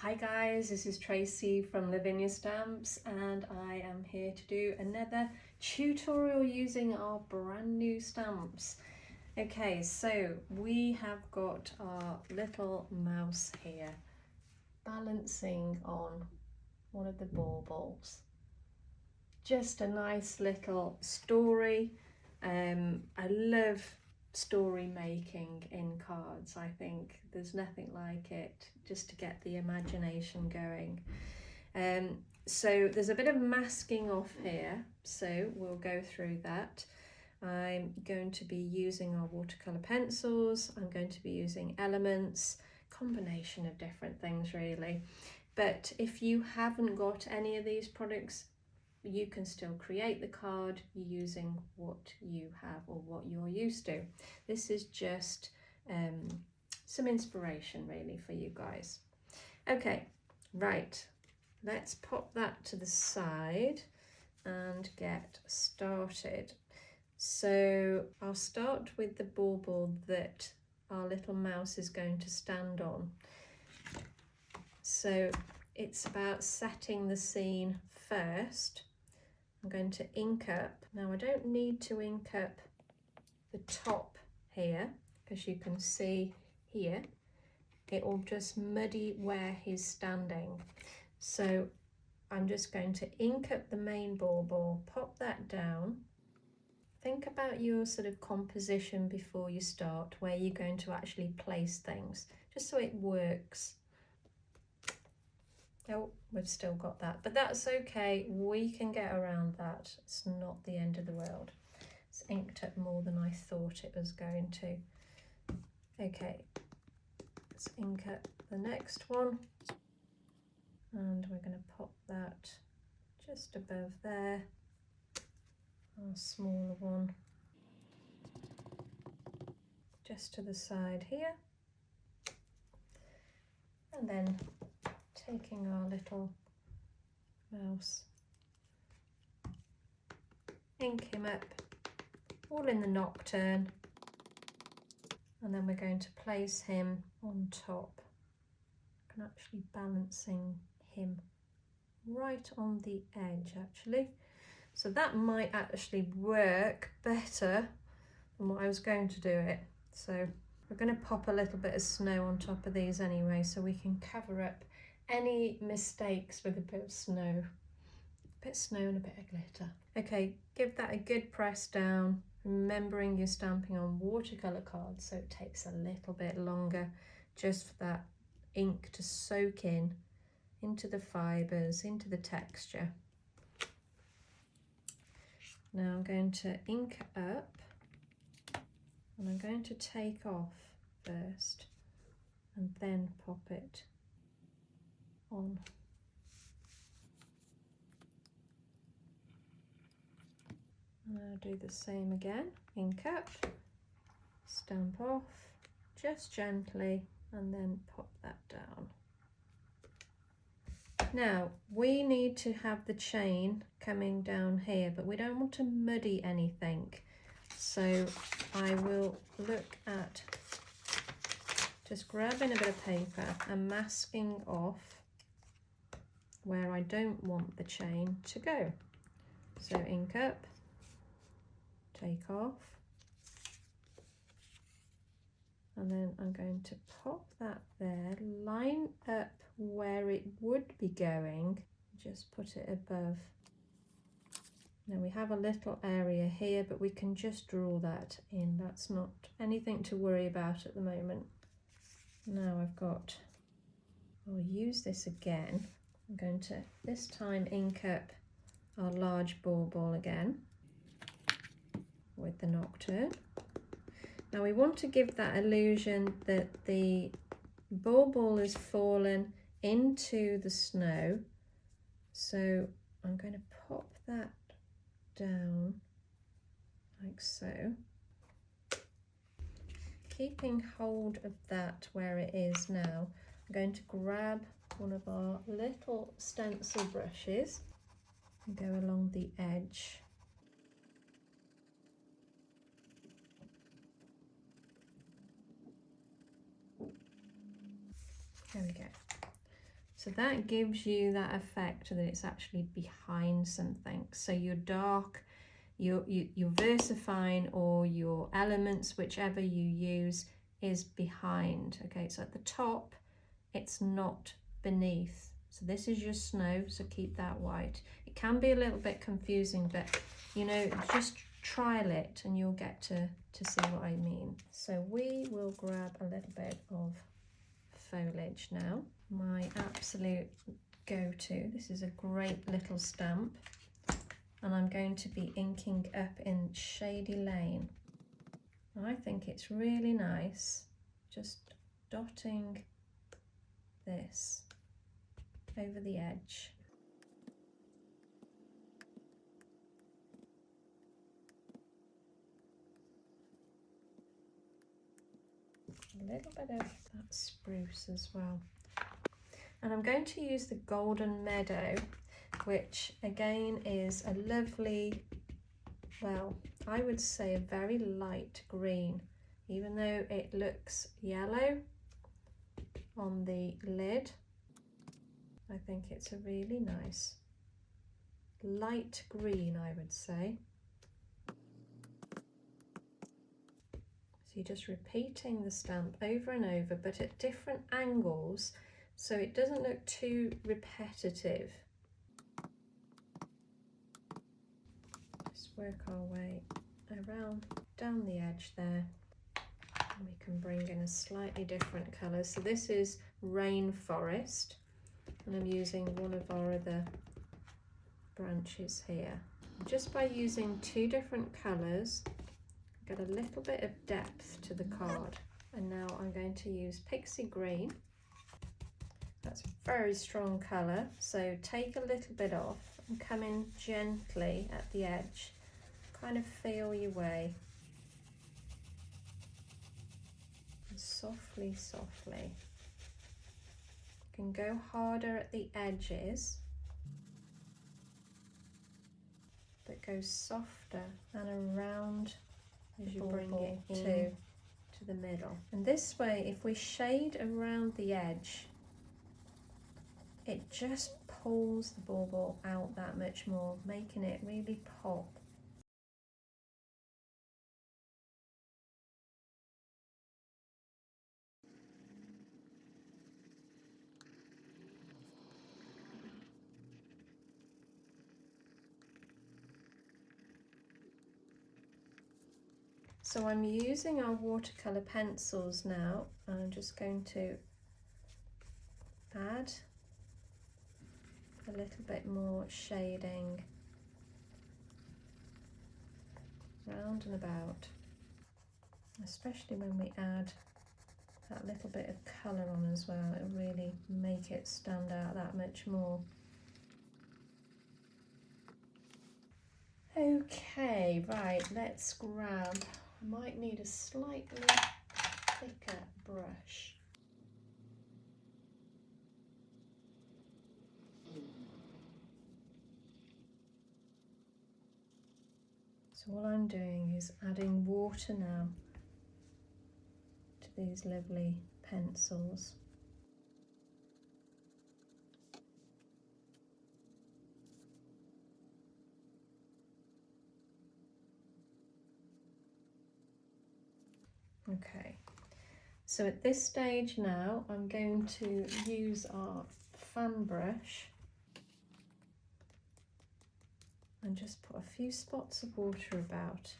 Hi guys, this is Tracy from Lavinia Stamps and I am here to do another tutorial using our brand new stamps. Okay, so we have got our little mouse here balancing on one of the baubles. Just a nice little story. I love story making in cards. I think there's nothing like it just to get the imagination going. So there's a bit of masking off here, so we'll go through that. I'm going to be using our watercolor pencils. I'm going to be using elements, combination of different things really. But if you haven't got any of these products, you can still create the card using what you have or what you're used to. This is just some inspiration really for you guys. Okay, right, let's pop that to the side and get started. So I'll start with the bauble that our little mouse is going to stand on. So it's about setting the scene first. I'm going to ink up. Now I don't need to ink up the top here because you can see here it will just muddy where he's standing. So I'm just going to ink up the main bauble, pop that down. Think about your sort of composition before you start, where you're going to actually place things, just so it works. Oh, we've still got that, but that's okay. We can get around that. It's not the end of the world. It's inked up more than I thought it was going to. Okay, let's ink up the next one. And we're going to pop that just above there. Our smaller one just to the side here. And then taking our little mouse, ink him up, all in the nocturne, and then we're going to place him on top. I'm actually balancing him right on the edge actually, so that might actually work better than what I was going to do it. So we're going to pop a little bit of snow on top of these anyway, so we can cover up any mistakes with a bit of snow. A bit of snow and a bit of glitter. Okay, give that a good press down, remembering you're stamping on watercolor cards, so it takes a little bit longer just for that ink to soak in into the fibres, into the texture. Now I'm going to ink up and I'm going to take off first and then pop it on. And I'll do the same again, ink up, stamp off, just gently, and then pop that down. Now we need to have the chain coming down here, but we don't want to muddy anything. So I will look at just grabbing a bit of paper and masking off where I don't want the chain to go. So ink up, take off, and then I'm going to pop that there, line up where it would be going, just put it above. Now we have a little area here, but we can just draw that in. That's not anything to worry about at the moment. Now I'll use this again. I'm going to this time ink up our large bauble again with the nocturne. Now we want to give that illusion that the bauble has fallen into the snow. So I'm going to pop that down like so. Keeping hold of that where it is now, I'm going to grab one of our little stencil brushes and go along the edge. There we go. So that gives you that effect that it's actually behind something. So your dark, your versifying or your elements, whichever you use, is behind. Okay, so at the top, it's not beneath. So this is your snow, so keep that white. It can be a little bit confusing, but you know, just trial it and you'll get to see what I mean. So we will grab a little bit of foliage now. My absolute go-to. This is a great little stamp, and I'm going to be inking up in Shady Lane. I think it's really nice, just dotting this over the edge. A little bit of that spruce as well. And I'm going to use the Golden Meadow, which again is a lovely, well, I would say a very light green, even though it looks yellow on the lid. I think it's a really nice light green, I would say. So you're just repeating the stamp over and over, but at different angles, so it doesn't look too repetitive. Just work our way around down the edge there. And we can bring in a slightly different colour. So this is Rainforest, and I'm using one of our other branches here. Just by using two different colours, get a little bit of depth to the card. And now I'm going to use Pixie Green. That's a very strong colour, so take a little bit off and come in gently at the edge. Kind of feel your way. And softly, softly. You can go harder at the edges, but go softer and around as you bring it to the middle. And this way, if we shade around the edge, it just pulls the bauble out that much more, making it really pop. So I'm using our watercolour pencils now, and I'm just going to add a little bit more shading round and about, especially when we add that little bit of colour on as well. It'll really make it stand out that much more. Okay, right, let's grab, I might need a slightly thicker brush. So all I'm doing is adding water now to these lovely pencils. Okay, so at this stage now I'm going to use our fan brush and just put a few spots of water about.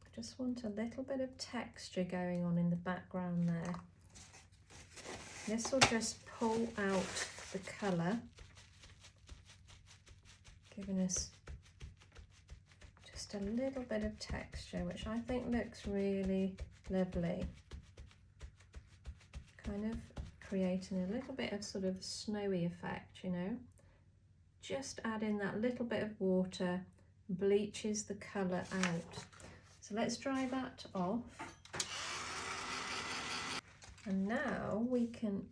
I just want a little bit of texture going on in the background there. This will just pull out the colour, giving us just a little bit of texture, which I think looks really lovely. Kind of creating a little bit of sort of snowy effect, you know. Just adding that little bit of water bleaches the colour out. So let's dry that off. And now we can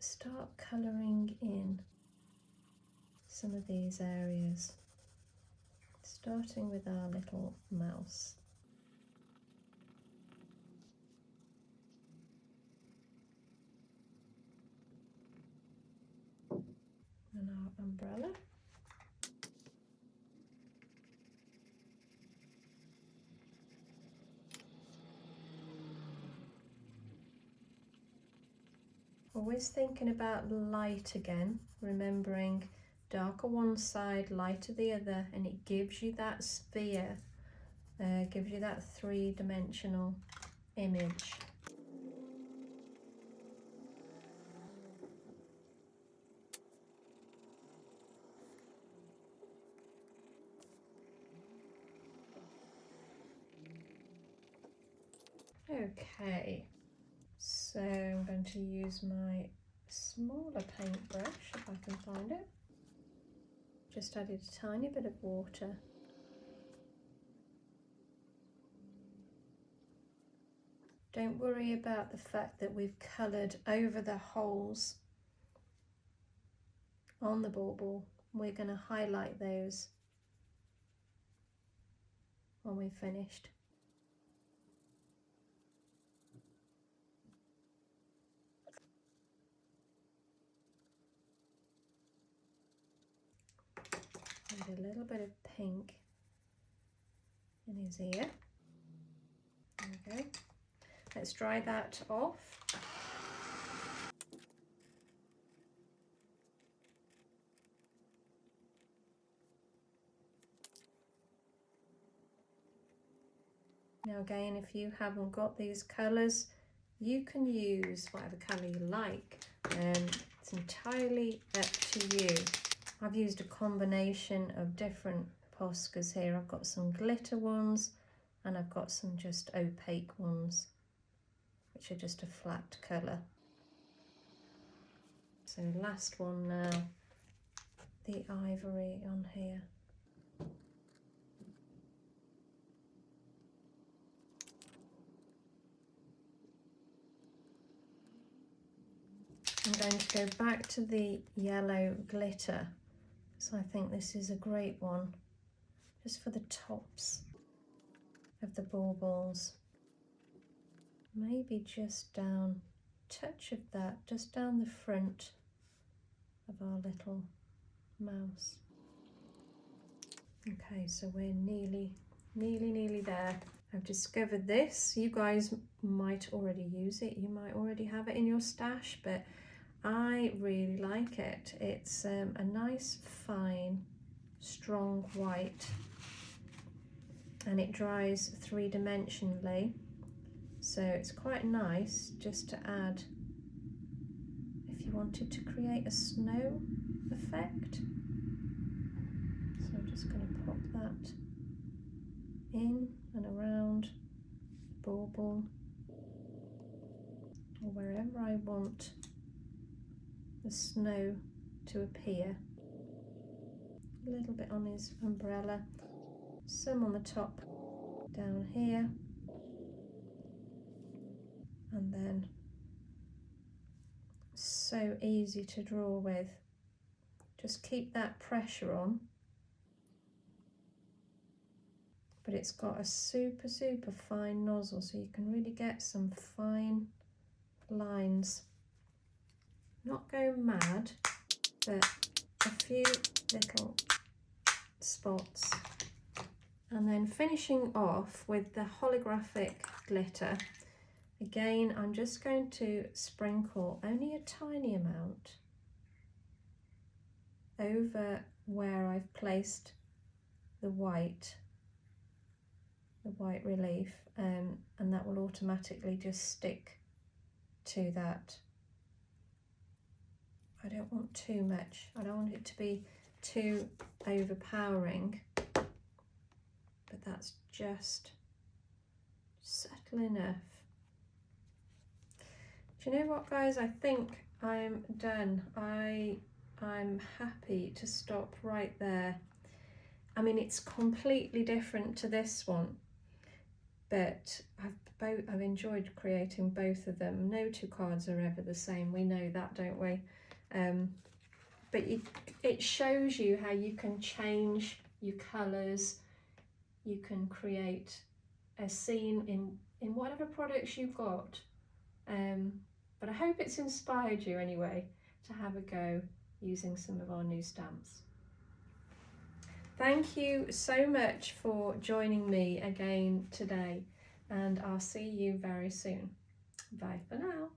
start colouring in some of these areas, starting with our little mouse. umbrella. Always thinking about light again, remembering darker one side, lighter the other, and it gives you that sphere, gives you that three-dimensional image. Okay, so I'm going to use my smaller paintbrush if I can find it. Just added a tiny bit of water. Don't worry about the fact that we've coloured over the holes on the bauble. We're going to highlight those when we've finished. Add a little bit of pink in his ear. There we go. Let's dry that off. Now again, if you haven't got these colours, you can use whatever colour you like. It's entirely up to you. I've used a combination of different Poscas here. I've got some glitter ones and I've got some just opaque ones, which are just a flat colour. So last one now, the ivory on here. I'm going to go back to the yellow glitter. So I think this is a great one, just for the tops of the baubles. Maybe just down, touch of that, just down the front of our little mouse. Okay, so we're nearly there. I've discovered this. You guys might already use it. You might already have it in your stash, but I really like it. It's a nice, fine, strong white, and it dries three-dimensionally. So it's quite nice just to add if you wanted to create a snow effect. So I'm just going to pop that in and around the bauble, or wherever I want the snow to appear. A little bit on his umbrella, some on the top down here, and then so easy to draw with. Just keep that pressure on, but it's got a super fine nozzle, so you can really get some fine lines. Not go mad, but a few little spots. And then finishing off with the holographic glitter. Again, I'm just going to sprinkle only a tiny amount over where I've placed the white relief, and that will automatically just stick to that. I don't want too much. I don't want it to be too overpowering, but that's just subtle enough. Do you know what, guys? I think I'm done. I'm happy to stop right there. I mean, it's completely different to this one, but I've enjoyed creating both of them. No two cards are ever the same. We know that, don't we? But it shows you how you can change your colours. You can create a scene in whatever products you've got. But I hope it's inspired you anyway to have a go using some of our new stamps. Thank you so much for joining me again today, and I'll see you very soon. Bye for now.